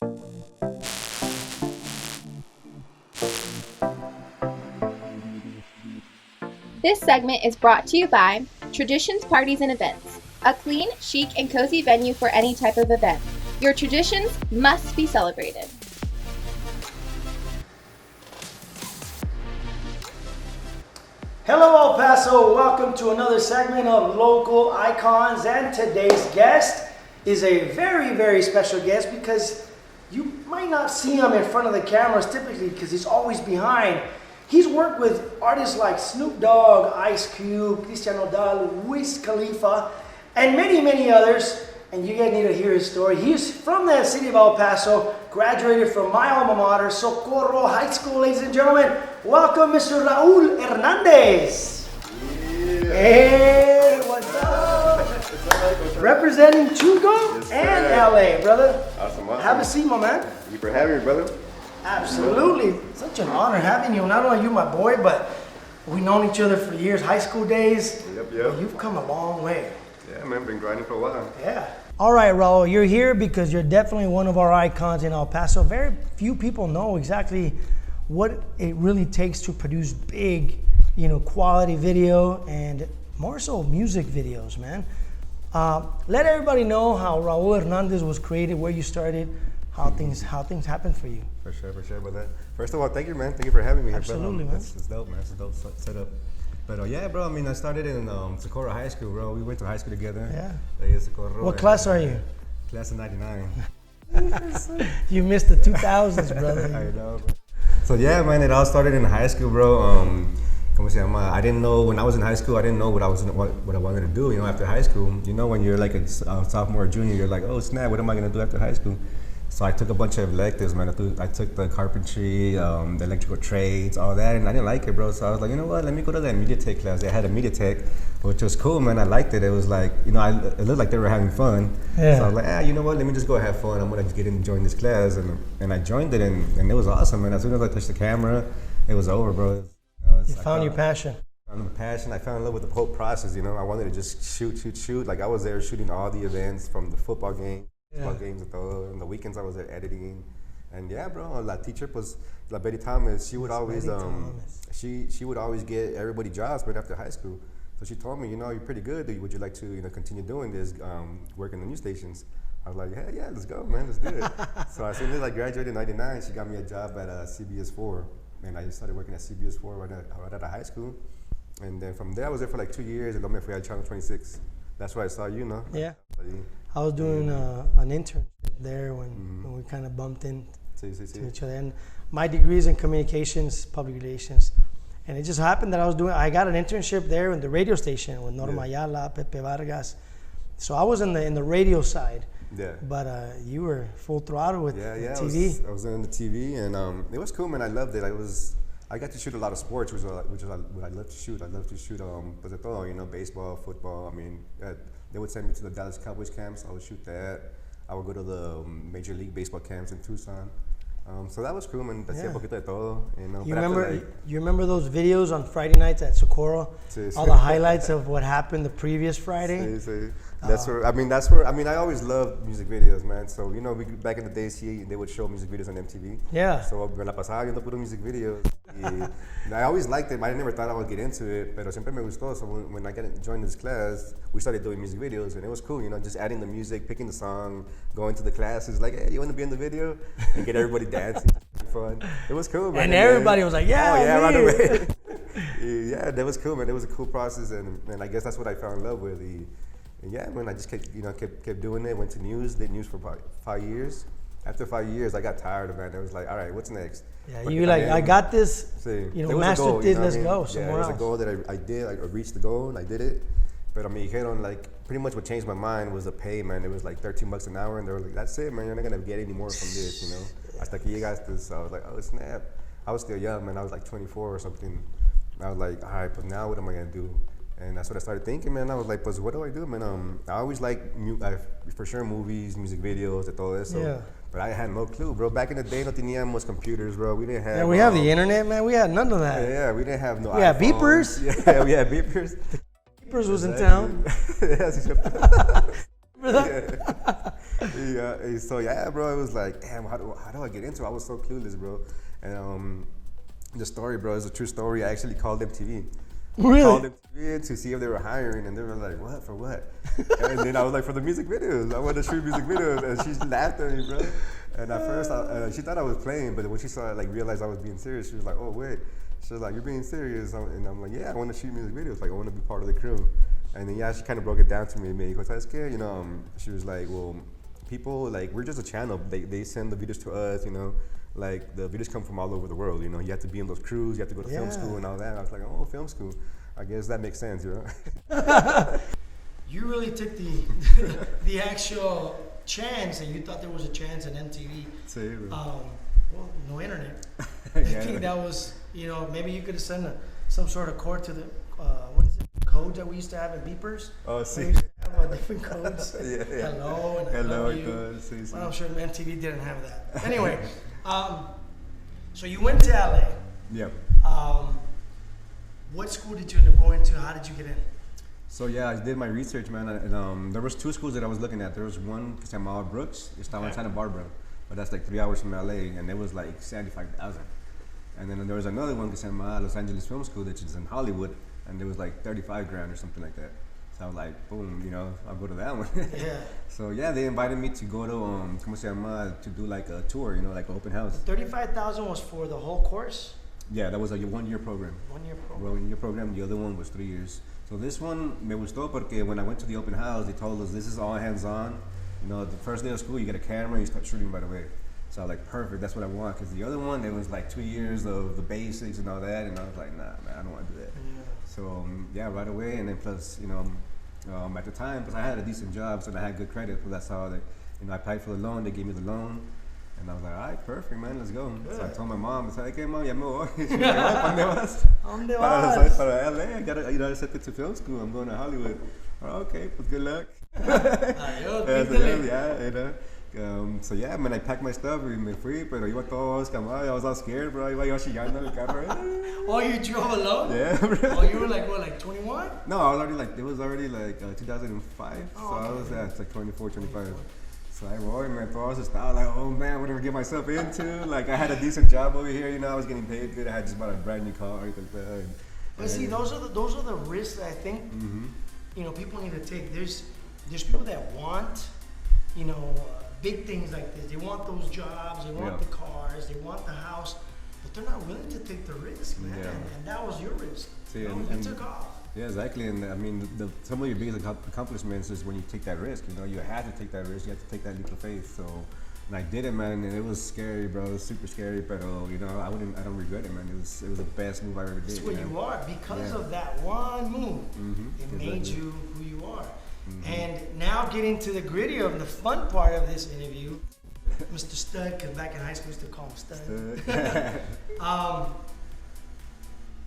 This segment is brought to you by Traditions Parties and Events, a clean, chic, and cozy venue for any type of event. Your traditions must be celebrated. Hello El Paso, welcome to another segment of Local Icons, and today's guest is a very, very special guest because you might not see him in front of the cameras typically because he's always behind. He's worked with artists like Snoop Dogg, Ice Cube, Christian Nodal, Wiz Khalifa, and many, many others. And you guys need to hear his story. He's from the city of El Paso, graduated from my alma mater, Socorro High School, ladies and gentlemen. Welcome, Mr. Raul Hernandez. Yeah. Hey, what's up? Representing Chugo and LA, brother. Awesome. Have a seat, my man. Thank you for having me, brother. Absolutely. Such an honor having you. Not only you, my boy, but we've known each other for years, high school days. Yep. You've come a long way. Yeah, man, been grinding for a while. Yeah. All right, Raul, you're here because you're definitely one of our icons in El Paso. Very few people know exactly what it really takes to produce big, quality video and more so music videos, man. Let everybody know how Raul Hernandez was created, where you started, how things happened for you. For sure, brother. First of all, thank you, man. Thank you for having me. Absolutely, man. It's dope, man. It's a dope setup. But yeah, bro, I started in Socorro High School, bro. We went to high school together. Yeah. Socorro. What class are you? Class of 99. You missed the 2000s, brother. I know, bro. So yeah, man, it all started in high school, bro. I didn't know when I was in high school. I didn't know what I wanted to do. After high school, when you're like a sophomore or junior, you're like, oh snap, what am I gonna do after high school? So I took a bunch of electives, man. I took the carpentry, the electrical trades, all that, and I didn't like it, bro. So I was like, you know what? Let me go to that media tech class. They had a media tech, which was cool, man. I liked it. It was like, it looked like they were having fun. Yeah. So I was like, you know what? Let me just go have fun. I'm gonna just get in and join this class, and I joined it, and it was awesome, man. As soon as I touched the camera, it was over, bro. You found your passion. I found the passion. I fell in love with the whole process. I wanted to just shoot. Like I was there shooting all the events from the football game. Games and on the weekends I was there editing, and yeah, bro, la teacher was La Betty Thomas. She would always she would always get everybody jobs right after high school. So she told me, you're pretty good. Would you like to continue doing this, work in the news stations? I was like, yeah, let's go, man, let's do it. So as soon as I graduated in '99, she got me a job at CBS 4, and I started working at CBS 4 right out of high school. And then from there I was there for like 2 years, and then I had Channel 26. That's where I saw you, no? Yeah. So, I was doing an internship there when we kind of bumped into each other. And my degree is in communications, public relations. And it just happened that I got an internship there in the radio station with Norma Ayala, Pepe Vargas. So I was in the radio side. Yeah. But you were full throttle with TV. I was in the TV, and it was cool, man. I loved it. I got to shoot a lot of sports, which is what I love to shoot. I love to shoot, pues de todo, baseball, football. They would send me to the Dallas Cowboys camps. I would shoot that. I would go to the Major League Baseball camps in Tucson. So that was cool, man. Hacía poquito de todo. You remember those videos on Friday nights at Socorro? All the highlights of what happened the previous Friday? That's where I always loved music videos, man. So, back in the days, they would show music videos on MTV. Yeah. So, me la pasaba viendo puro music videos. And I always liked it. I never thought I would get into it, pero siempre me gustó. So, when I joined this class, we started doing music videos, and it was cool, just adding the music, picking the song, going to the classes, like, hey, you want to be in the video? And get everybody dancing. Fun. It was cool, man. And everybody was like, right away. Yeah, that was cool, man. It was a cool process, and I guess that's what I fell in love with. And yeah, man, I just kept doing it. Went to news, did news for about 5 years. After 5 years, I got tired of it. I was like, all right, what's next? Yeah, you I got this. Mastered it. Let's go somewhere else. It was a goal that I did. I reached the goal and I did it. But pretty much what changed my mind was the pay, man. It was like $13 an hour, and they were like, that's it, man. You're not gonna get any more from this, Hasta que llegaste. So I was like, oh snap. I was still young, man. I was like 24 or something. And I was like, all right, but now what am I gonna do? And that's what I started thinking, man. I was like, pues, what do I do, man? I always like, for sure, movies, music videos, and todo eso. Yeah. But I had no clue, bro. Back in the day, no teníamos computers, bro. We didn't have. Yeah, we have the internet, man. We had none of that. Yeah, we didn't have no. We had beepers. Yeah, we had beepers. Beepers was in town. Yeah, Yeah, so yeah, bro, it was like, damn, how do I get into it? I was so clueless, bro. And the story, bro, is a true story. I actually called MTV. Really? Called MTV to see if they were hiring, and they were like, "What for what?" And then I was like, "For the music videos. I want to shoot music videos." And she laughed at me, bro. And at first, she thought I was playing, but when she saw, like, realized I was being serious, she was like, "Oh wait." She was like, "You're being serious?" And I'm like, "Yeah, I want to shoot music videos. Like, I want to be part of the crew." And then yeah, she kind of broke it down to me. Me dijo, "¿Sabes qué?" You know, she was like, "Well, people, like, we're just a channel. They send the videos to us, you know." Like, the videos come from all over the world, you know. You have to be in those crews, you have to go to film school and all that. And I was like, oh, film school. I guess that makes sense, you know. You really took the actual chance, and you thought there was a chance in MTV. Well, no internet. I think that was, you know, maybe you could have sent some sort of code to the, what is it, codes that we used to have in beepers? Oh, see. We used to have different codes. Yeah. Hello and I love you. Well, I'm sure MTV didn't have that. Anyway, so you went to LA. Yep. What school did you end up going to? How did you get in? So yeah, I did my research, man, and there was two schools that I was looking at. There was one que se llamaba Brooks, estaba in Santa Barbara, but that's like 3 hours from LA, and it was like 75,000. And then there was another one que se llamaba Los Angeles Film School, which is in Hollywood, and it was like 35 grand or something like that. So I was like, boom, you know, I'll go to that one. Yeah. So yeah, they invited me to go to ¿cómo se llama? To do like a tour, you know, like an open house. 35,000 was for the whole course? Yeah, that was a 1 year program. 1 year program. 1 year program. The other one was 3 years. So this one me gustó porque when I went to the open house, they told us this is all hands on. You know, the first day of school, you get a camera, and you start shooting right away. So I was like, perfect, that's what I want. Because the other one, it was like 2 years of the basics and all that, and I was like, nah, man, I don't want to do that. Yeah. So yeah, right away, and then plus, you know, at the time, because I had a decent job, so I had good credit, so that's how they, you know, I applied for the loan, they gave me the loan. And I was like, all right, perfect, man, let's go. Good. So I told my mom, I said, okay, mom, ya me voy. She's like, ¿pa dónde vas? ¿Dónde vas? Para LA, I gotta, you know, I accepted to film school. I'm going to Hollywood. Oh, okay, pues good luck. Adiós, yeah, you know. So yeah, man, I packed my stuff and me fui, pero iba todo escamado. I was all scared, bro. Iba yo chillando en el carro. Oh, you drove alone? Yeah, bro. Oh, you were like, what, like 21? No, I was already like, it was already like 2005. Oh, so okay. I was it's like 24, 25. So I rolled, man, todos estaba like, oh man, what did I get myself into? Like, I had a decent job over here, you know, I was getting paid good. I had just bought a brand new car, everything like that. But see, those are the risks that I think, you know, people need to take. There's people that want, you know, big things like this. They want those jobs, they want the cars, they want the house, but they're not willing to take the risk, man. Yeah. And that was your risk. See, you know, and you took off. Yeah, exactly. And I mean, some of your biggest accomplishments is when you take that risk. You know, you had to take that risk. You had to take that leap of faith. So, and I did it, man. And it was scary, bro. It was super scary. But you know, I don't regret it, man. It was the best move I ever did. That's what you are because of that one move. It made you who you are. And now getting to the gritty of the fun part of this interview, Mr. Stud, because back in high school we used to call him Stud.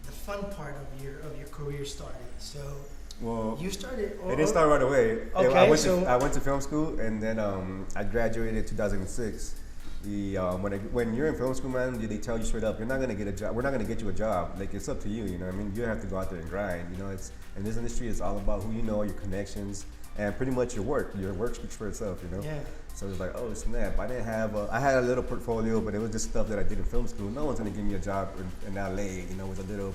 The fun part of your career started. So you started. It didn't start right away. Okay, I went to film school, and then I graduated in 2006. When you're in film school, man, they tell you straight up, you're not gonna get a job. We're not gonna get you a job. Like, it's up to you. You know what I mean? You have to go out there and grind. You know, it's in this industry, it's all about who you know, your connections, and pretty much your work. Your work speaks for itself. You know. Yeah. So it was like, oh snap! I didn't have. I had a little portfolio, but it was just stuff that I did in film school. No one's gonna give me a job in LA, you know, with a little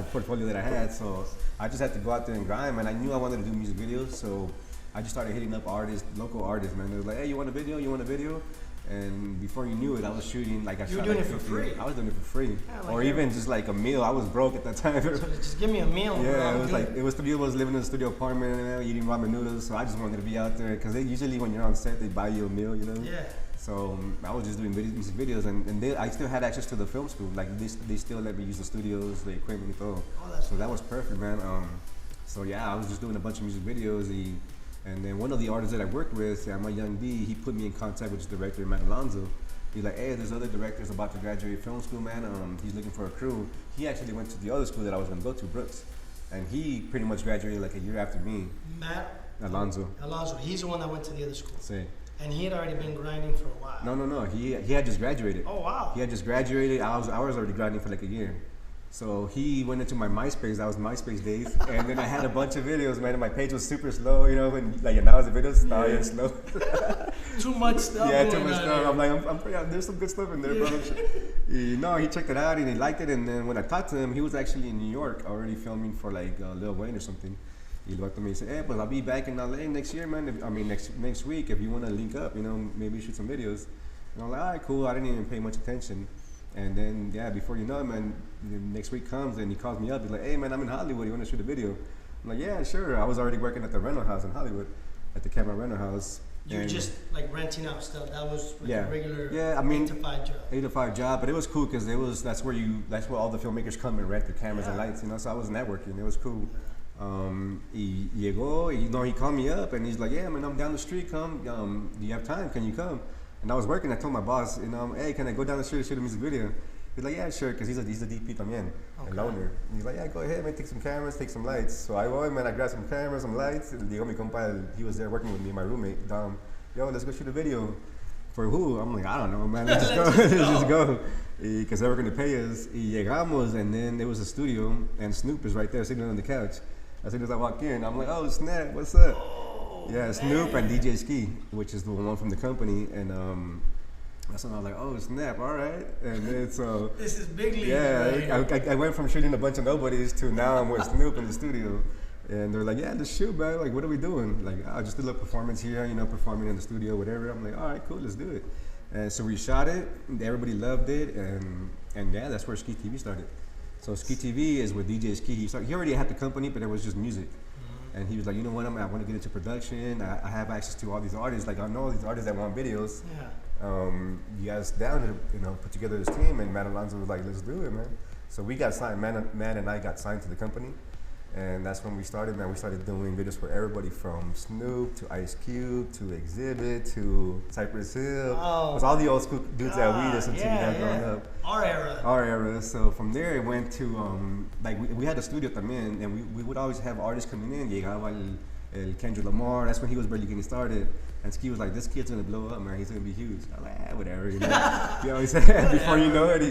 portfolio that I had. So I just had to go out there and grind, man. I knew I wanted to do music videos, so I just started hitting up artists, local artists, man. They were like, hey, you want a video? You want a video? And before you knew it, I was shooting like You were doing it for free. I was doing it for free, Yeah, or even just like a meal. I was broke at that time. So just give me a meal. Yeah, it was three of us living in a studio apartment and eating ramen noodles. So I just wanted to be out there because usually when you're on set, they buy you a meal, you know. Yeah. So I was just doing music videos, and I still had access to the film school. Like they still let me use the studios, the equipment, and all. So that was perfect, man. So yeah, I was just doing a bunch of music videos. And then one of the artists that I worked with, I'm a young D, he put me in contact with his director, Matt Alonzo. He's like, hey, there's other directors about to graduate film school, man. He's looking for a crew. He actually went to the other school that I was going to go to, Brooks. And he pretty much graduated like a year after me. Matt Alonzo. He's the one that went to the other school. See. And he had already been grinding for a while. No. He had just graduated. Oh, wow. He had just graduated. I was already grinding for like a year. So he went into my MySpace. That was MySpace days, and then I had a bunch of videos, man. And my page was super slow, you know. When like now the videos started slow. Too much stuff. Yeah, too much stuff. I'm like, I'm pretty. There's some good stuff in there, bro. He checked it out and he liked it. And then when I talked to him, he was actually in New York already filming for like Lil Wayne or something. He looked at me and said, "Hey, but I'll be back in LA next year, man. Next week. If you want to link up, you know, maybe shoot some videos." And I'm like, "All right, cool." I didn't even pay much attention. And then, yeah, before you know it, man, the next week comes and he calls me up. He's like, "Hey, man, I'm in Hollywood. You want to shoot a video?" I'm like, "Yeah, sure." I was already working at the rental house in Hollywood, at the camera rental house. You were just like renting out stuff. That was like a regular 8 to 5 job. 8 to 5 job, but it was cool because that's where all the filmmakers come and rent their cameras and lights, you know. So I was networking. It was cool. He llegó, he called me up and he's like, "Yeah, man, I'm down the street. Come. Do you have time? Can you come?" And I was working. I told my boss, you know, "Hey, can I go down the street and shoot a music video?" He's like, "Yeah, sure," because he's a DP también, a loaner. And he's like, "Yeah, go ahead, man, take some cameras, take some lights." So I went, man, I grabbed some cameras, some lights. And llegó mi compa, he was there working with me, my roommate, Dom. "Yo, let's go shoot a video." "For who?" I'm like, "I don't know, man. Let's just go. Let's just go." Because they were going to pay us. Y llegamos, and then there was a studio, and Snoop is right there sitting on the couch. As soon as I walk in, I'm like, "Oh, snap, what's up?" Yeah, Snoop and DJ Ski, which is the one from the company. And that's when I was like, "Oh, snap, all right." And then so this is big league. Yeah, I went from shooting a bunch of nobodies to now I'm with Snoop in the studio. And they're like, "Yeah, just shoot, man. Like, what are we doing?" Like, "I just did a little performance here, you know, performing in the studio, whatever." I'm like, "All right, cool, let's do it." And so we shot it. Everybody loved it, and yeah, that's where Ski TV started. So Ski TV is with DJ Ski. He already had the company, but it was just music. And he was like, "You know what? I want to get into production. I have access to all these artists. Like, I know all these artists that want videos. You guys down to, you know, put together this team?" And Matt Alonso was like, "Let's do it, man." So we got signed. Matt and I got signed to the company. And that's when we started, man. We started doing videos for everybody from Snoop to Ice Cube to Exhibit to Cypress Hill. Oh, it was all the old school dudes that we listened to growing up. Our era. So from there it went to, like we had a studio también, and we would always have artists coming in. Llegaba el Kendrick Lamar. That's when he was barely getting started. And Ski was like, "This kid's gonna blow up, man. He's gonna be huge." I was like, "Whatever, you know." You always said before you know it, he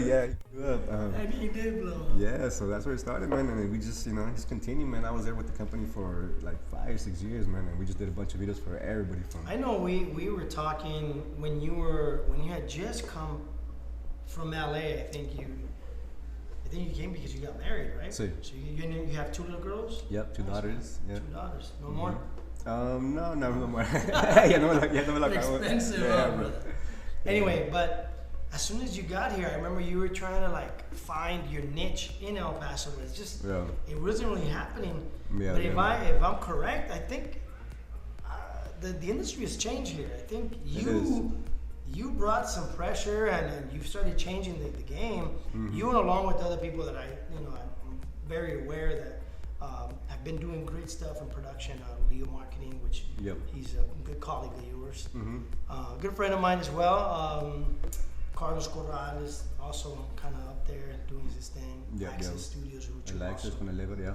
blew up. And he did blow up. Yeah, so that's where it started, man. And we just, you know, just continued, man. I was there with the company for like 5 or 6 years, man. And we just did a bunch of videos for everybody. I know we were talking when you had just come from LA. I think you came because you got married, right? So you have 2 little girls. Yep, 2 daughters. Yeah. 2 daughters. No more. No more. Yeah, no me la acabo. Expensive, brother. Anyway, but as soon as you got here, I remember you were trying to like find your niche in El Paso. It's just it wasn't really happening. But if I'm correct, I think the industry has changed here. I think you brought some pressure and you started changing the game. You and along with other people that I'm very aware that have been doing great stuff in production. Leo Marketing, which he's a good colleague of yours. Good friend of mine as well. Carlos Corral is also kind of up there doing his thing. Access Studios, Access con el Lever,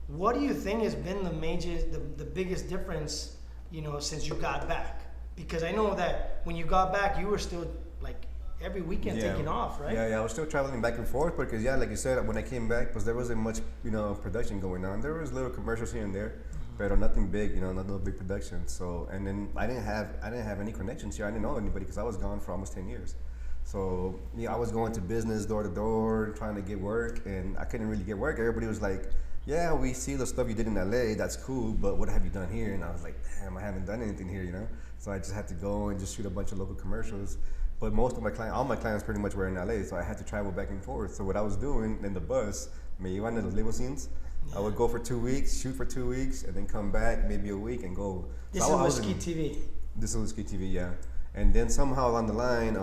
what do you think has been the biggest difference, you know, since you got back? Because I know that when you got back, you were still like every weekend taking off, right? Yeah, I was still traveling back and forth because, like you said, when I came back, because there wasn't much, you know, production going on. There was little commercials here and there, but nothing big, you know, no big production. So, and then I didn't have any connections here. I didn't know anybody because I was gone for almost 10 years. So, I was going to business door to door, trying to get work, and I couldn't really get work. Everybody was like, "Yeah, we see the stuff you did in LA, that's cool, but what have you done here?" And I was like, "Damn, I haven't done anything here, you know?" So I just had to go and just shoot a bunch of local commercials. But most of all my clients pretty much were in LA, so I had to travel back and forth. So what I was doing in the bus, me iban en los limousines. I would go for 2 weeks, shoot for 2 weeks, and then come back maybe a week and go. This was Ski TV. This was Ski TV, yeah. And then somehow along the line,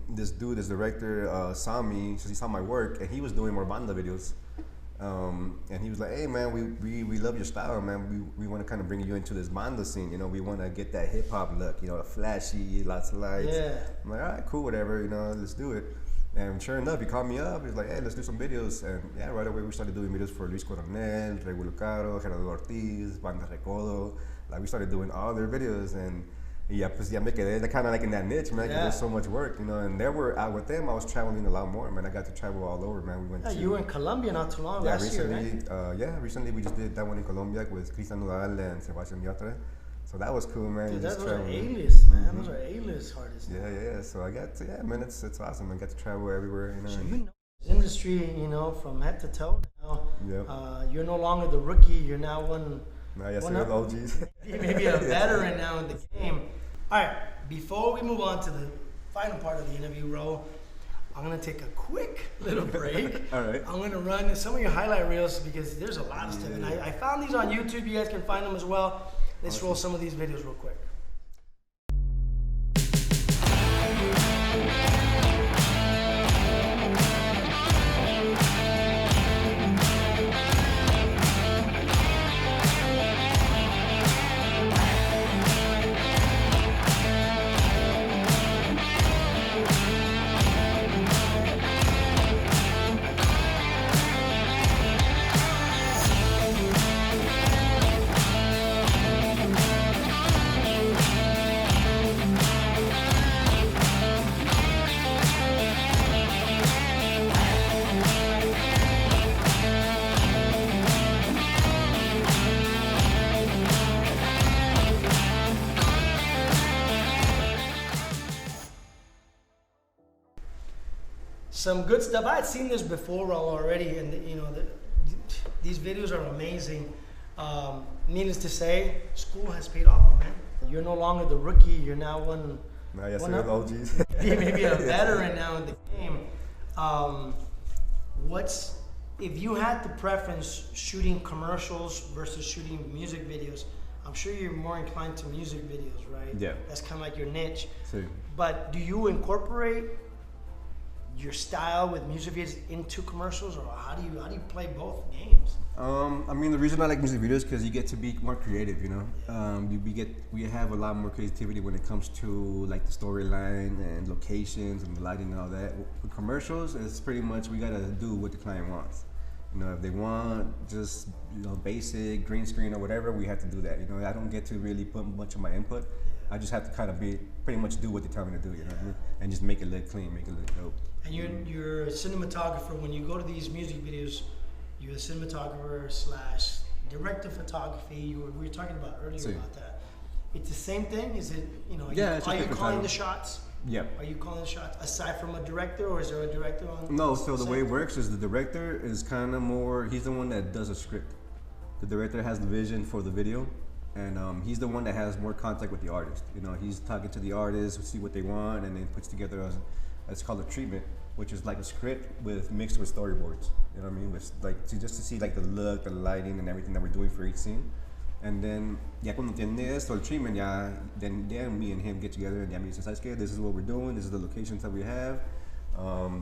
this director, saw me, so he saw my work, and he was doing more banda videos. And he was like, "Hey, man, we love your style, man. We want to kind of bring you into this banda scene. You know, we want to get that hip hop look. You know, the flashy, lots of lights." Yeah. I'm like, "All right, cool, whatever. You know, let's do it." And sure enough, he called me up. He's like, "Hey, let's do some videos." And right away we started doing videos for Wiz Coronel, Regulo Caro, Hernandez, Banda El Recodo. Like we started doing all their videos, and Yeah, pues ya me quedé kind of like in that niche, man. 'Cause there's so much work, you know. And there were out with them. I was traveling a lot more, man. I got to travel all over, man. We went. Yeah, to, you were in Colombia not too long last recently, year, right? Recently we just did that one in Colombia with Christian Nodal and Sebastian Yatra. So that was cool, man. Dude, just those are traveling. A-list, man. Those are A-list artists. Yeah. So I got to, man, it's awesome. I got to travel everywhere, you know. So you know this industry, you know, from head to toe now. Yep. You're no longer the rookie. You're now one. Yes, sir, the OGs. Maybe a veteran now in the game. All right. Before we move on to the final part of the interview, Raul, I'm gonna take a quick little break. All right. I'm gonna run some of your highlight reels because there's a lot of stuff, and I found these on YouTube. You guys can find them as well. Let's roll some of these videos real quick. Some good stuff. I had seen this before, Raul, already, and you know, these videos are amazing. Needless to say, school has paid off, man. You're no longer the rookie. You're now one. Yes, sir, the OGs. Maybe a veteran now in the game. If you had the preference shooting commercials versus shooting music videos? I'm sure you're more inclined to music videos, right? Yeah. That's kind of like your niche. Sí. But do you incorporate your style with music videos into commercials, or how do you play both games? I mean, the reason I like music videos is because you get to be more creative, you know. We have a lot more creativity when it comes to like the storyline and locations and the lighting and all that. With commercials, it's pretty much we gotta do what the client wants. You know, if they want just, you know, basic green screen or whatever, we have to do that. You know, I don't get to really put much of my input. I just have to kind of pretty much do what they tell me to do, you know what I mean? And just make it look clean, make it look dope. And you're a cinematographer. When you go to these music videos, you're a cinematographer / director of photography. We were talking about earlier about that. It's the same thing? Is it, you know, are you calling the shots? Yeah. Are you calling the shots aside from a director, or is there a director on? No, so the way it works is the director is kind of more, he's the one that does a script. The director has the vision for the video, and he's the one that has more contact with the artist. You know, he's talking to the artist, see what they want, and then puts together it's called a treatment, which is like a script mixed with storyboards. You know what I mean? With like just to see like the look, the lighting, and everything that we're doing for each scene. And then ya cuando tiene esto, el treatment, then me and him get together and me dice, ¿sabes qué? This is what we're doing. This is the locations that we have,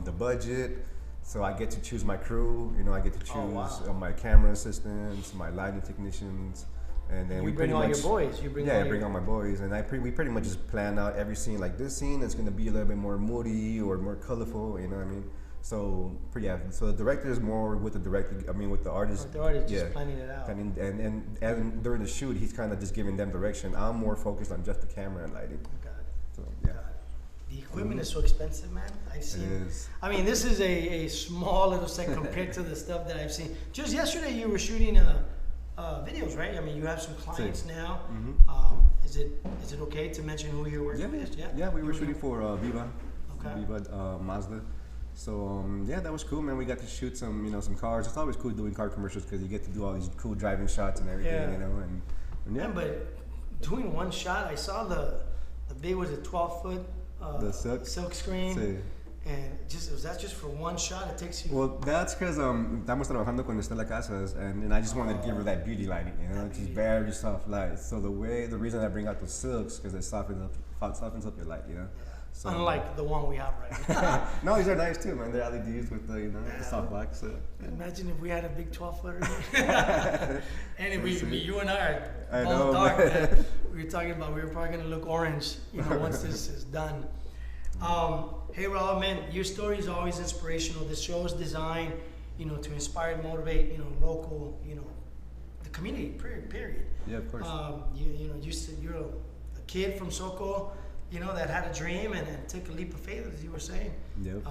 the budget. So I get to choose my crew. You know, I get to choose my camera assistants, my lighting technicians. And then we bring all your boys. I bring all my boys, and we pretty much just plan out every scene. Like this scene is gonna be a little bit more moody or more colorful. You know what I mean? So So the director is more with the director. I mean, with the artist. The artist just planning it out. And during the shoot, he's kind of just giving them direction. I'm more focused on just the camera and lighting. Got it. So yeah. The equipment is so expensive, man. I've seen. It is. I mean, this is a small little set compared to the stuff that I've seen. Just yesterday, you were shooting videos, right? I mean, you have some clients now. Mm-hmm. Is it okay to mention who you're working with? Yeah, we were shooting for Viva. Okay. Viva Mazda. So that was cool, man. We got to shoot some cars. It's always cool doing car commercials because you get to do all these cool driving shots and everything, you know. And yeah, but doing one shot, I saw the big was a 12-foot the silk screen. Sí. And was that just for one shot? It takes you. Well, that's because estamos trabajando con Estela Casas, and I just wanted to give her that beauty lighting, you know, just very soft light. So the reason I bring out the silks because it softens up your light, you know. So, unlike the one we have right now. No, these are nice too, man. They're LEDs with the the soft box. So. Imagine if we had a big 12-footer. And you and I are both dark. Man. We were talking about we were probably gonna look orange, you know, once this is done. Hey Raul, man, your story is always inspirational. This show is designed, you know, to inspire and motivate, you know, local, you know, the community. Period. Yeah, of course. You know, you said you're a kid from Soco, you know, that had a dream and took a leap of faith, as you were saying. Yep.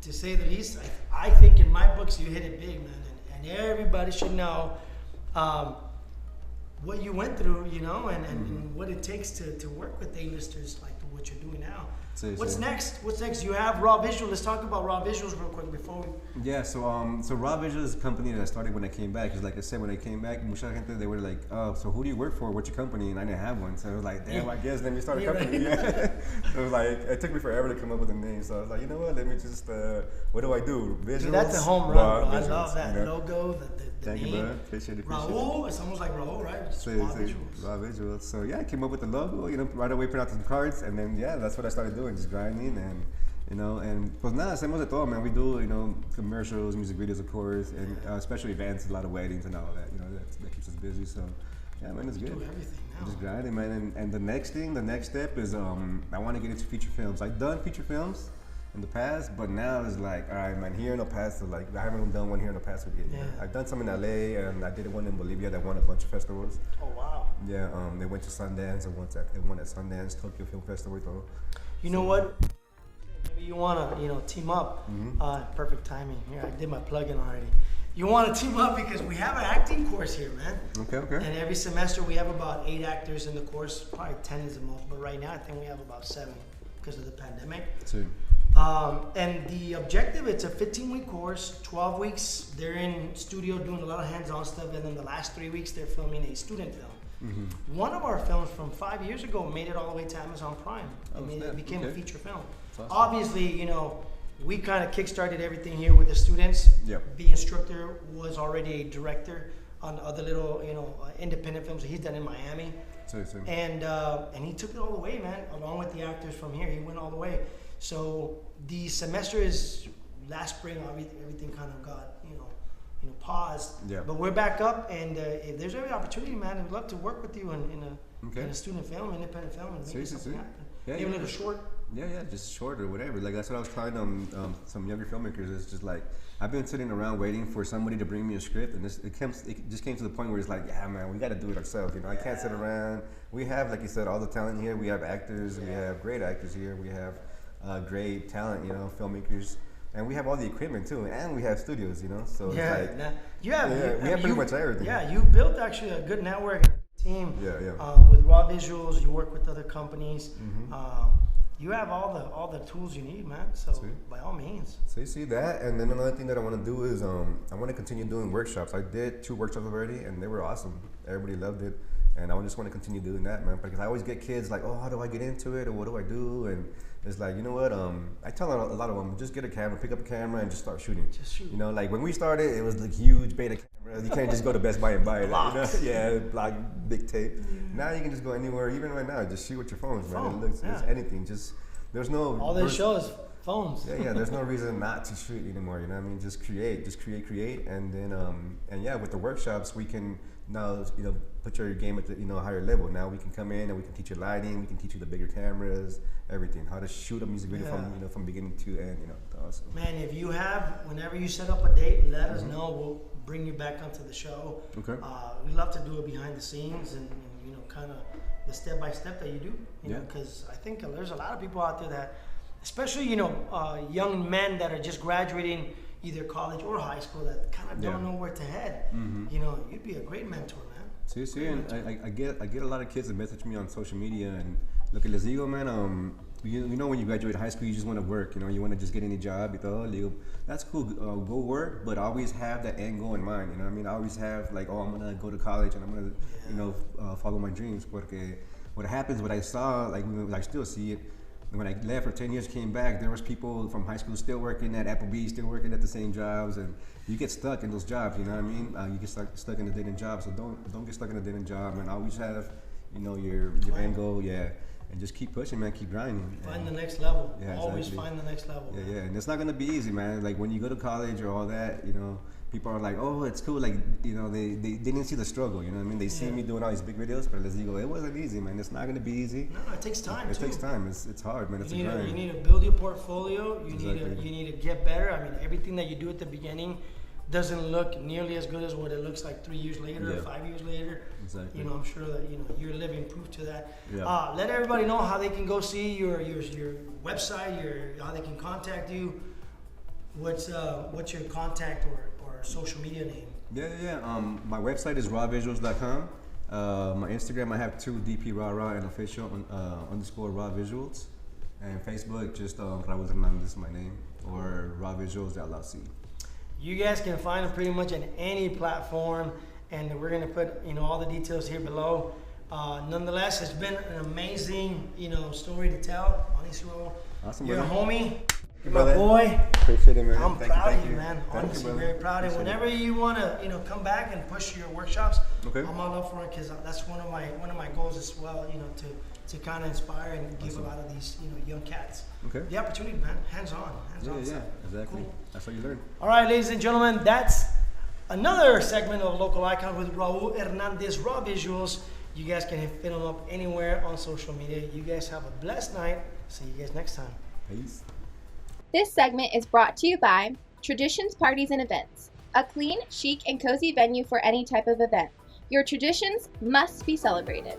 To say the least, I think in my books you hit it big, man, and everybody should know what you went through, you know, and what it takes to work with A-listers like what you're doing now. What's next? What's next? You have Raw Visual. Let's talk about Raw Visuals real quick before we... Yeah, so Raw Visual is a company that I started when I came back. Because like I said, when I came back, mucha gente, they were like, oh, so who do you work for? What's your company? And I didn't have one. So I was like, damn, I guess let me start a company. Right. Yeah. So it was like, it took me forever to come up with a name. So I was like, you know what, let me just, what do I do? Visuals? Dude, that's a home run, bro. I Visuals, love that you know? logo, the Thank name. you, bro. Appreciate it. Raul, it's almost like Raul, right? Just Raw Visuals. Raw Visuals. So yeah, I came up with the logo, you know, right away, print out some cards, and then yeah, that's what I started doing, just grinding, and you know, and pues nada, hacemos de todo, man. We do, you know, commercials, music videos, of course, and special events, a lot of weddings and all that. You know, that keeps us busy. So yeah, man, it's good. Do everything now. Just grinding, man. And the next step is I want to get into feature films. I've done feature films in the past, but now it's like, all right, man, here in El Paso, like I haven't done one here in El Paso yet. Yeah. I've done some in LA, and I did one in Bolivia that won a bunch of festivals. Oh wow. Yeah, they went to Sundance, and they won at Sundance, Tokyo Film Festival. You know what? Maybe you wanna, you know, team up. Perfect timing. Here, I did my plug-in already. You want to team up because we have an acting course here, man. Okay. And every semester we have about 8 actors in the course. Probably 10 is the most, but right now I think we have about 7 because of the pandemic. And the objective, it's a 15-week course. 12 weeks they're in studio doing a lot of hands-on stuff, and then the last 3 weeks they're filming a student film. One of our films from 5 years ago made it all the way to Amazon Prime. It became a feature film. Awesome. Obviously, you know, we kind of kickstarted everything here with the students. Yep. The instructor was already a director on other little, you know, independent films that he's done in Miami. And he took it all the way, man, along with the actors from here. He went all the way. So the semester is last spring, everything kind of got, you know, paused. Yeah. But we're back up, and if there's every opportunity, man, I'd love to work with you in a student film, independent film, and make something happen. Yeah, even a little short. Yeah, just short or whatever. Like that's what I was telling some younger filmmakers. It's just like I've been sitting around waiting for somebody to bring me a script, and it just came to the point where it's like, yeah, man, we got to do it ourselves. You know, I can't sit around. We have, like you said, all the talent here. We have actors. We have great actors here. We have great talent. You know, filmmakers. And we have all the equipment too, and we have studios, you know. So yeah, it's like, we have pretty much everything. Yeah, you built actually a good network and a good team. Yeah. With Raw Visuals, you work with other companies. You have all the tools you need, man. So by all means. So you see that, and then another thing that I want to do is I want to continue doing workshops. I did 2 workshops already, and they were awesome. Everybody loved it, and I just want to continue doing that, man. Because I always get kids like, oh, how do I get into it, or what do I do, and it's like, you know what? I tell a lot of them, just get a camera, pick up a camera, and just start shooting. Just shoot. You know, like when we started, it was like huge beta cameras. You can't just go to Best Buy and buy it. Blocks. You know? Yeah, block, big tape. Now you can just go anywhere. Even right now, just shoot with your phones, man. It looks it's anything. Just there's no. All they show is phones. Yeah. There's no reason not to shoot anymore. You know what I mean? Just create, and then and yeah, with the workshops we can now put your game at the higher level. Now we can come in and we can teach you lighting. We can teach you the bigger cameras, everything, how to shoot a music video from beginning to end. Awesome. Man, if you have, whenever you set up a date, let us know. We'll bring you back onto the show. Okay. We love to do it behind the scenes and kind of the step by step that you do. You know, because I think there's a lot of people out there that, especially young men that are just graduating either college or high school that kind of don't know where to head. You'd be a great mentor, man. See, and I get a lot of kids that message me on social media, and look, les digo, man, when you graduate high school, you just want to work, you want to just get any job, that's cool, go work, but always have that end goal in mind, you know what I mean? I always have like, I'm going to go to college and I'm going to, follow my dreams, porque what happens, what I saw, like, I still see it, when I left for 10 years, came back, there was people from high school still working at Applebee's, still working at the same jobs, and you get stuck in those jobs, you know what I mean? You get stuck in a dead-end job, so don't get stuck in a dead-end job, and always have, your end goal, and just keep pushing, man, keep grinding. Find the next level. Yeah, always exactly. Find the next level. Yeah, and it's not gonna be easy, man. Like when you go to college or all that, people are like, oh, it's cool. Like, they didn't see the struggle, you know what I mean? They see me doing all these big videos, but let's go, it wasn't easy, man. It's not going to be easy. No, it takes time, It takes time. It's hard, man. You need to build your portfolio. You need to get better. I mean, everything that you do at the beginning doesn't look nearly as good as what it looks like 3 years later or 5 years later. Exactly. You know, I'm sure that you're living proof to that. Yeah. Let everybody know how they can go see your website, how they can contact you. What's your contact or social media name? Yeah. My website is rawvisuals.com. My Instagram, I have 2 DP Raw and official _ raw visuals, and Facebook just Raul Hernandez is my name, or Raw Visuals LLC. You guys can find them pretty much on any platform, and we're gonna put all the details here below. Nonetheless, it's been an amazing story to tell. Honestly, Raul, Awesome, you're brother. a homie. You're brother. my boy. Appreciate it, man. I'm Thank proud you, of you, man. Thank you, Honestly, brother. very proud. And Appreciate whenever you want to, come back and push your workshops, Okay. I'm all up for it because that's one of my goals as well. To kind of inspire and give a lot of these young cats the opportunity, man. Hands on. Yeah, exactly. Cool. That's what you learn. All right, ladies and gentlemen, that's another segment of Local Icon with Raul Hernandez, Raw Visuals. You guys can hit them up anywhere on social media. You guys have a blessed night. See you guys next time. Peace. This segment is brought to you by Traditions Parties and Events, a clean, chic, and cozy venue for any type of event. Your traditions must be celebrated.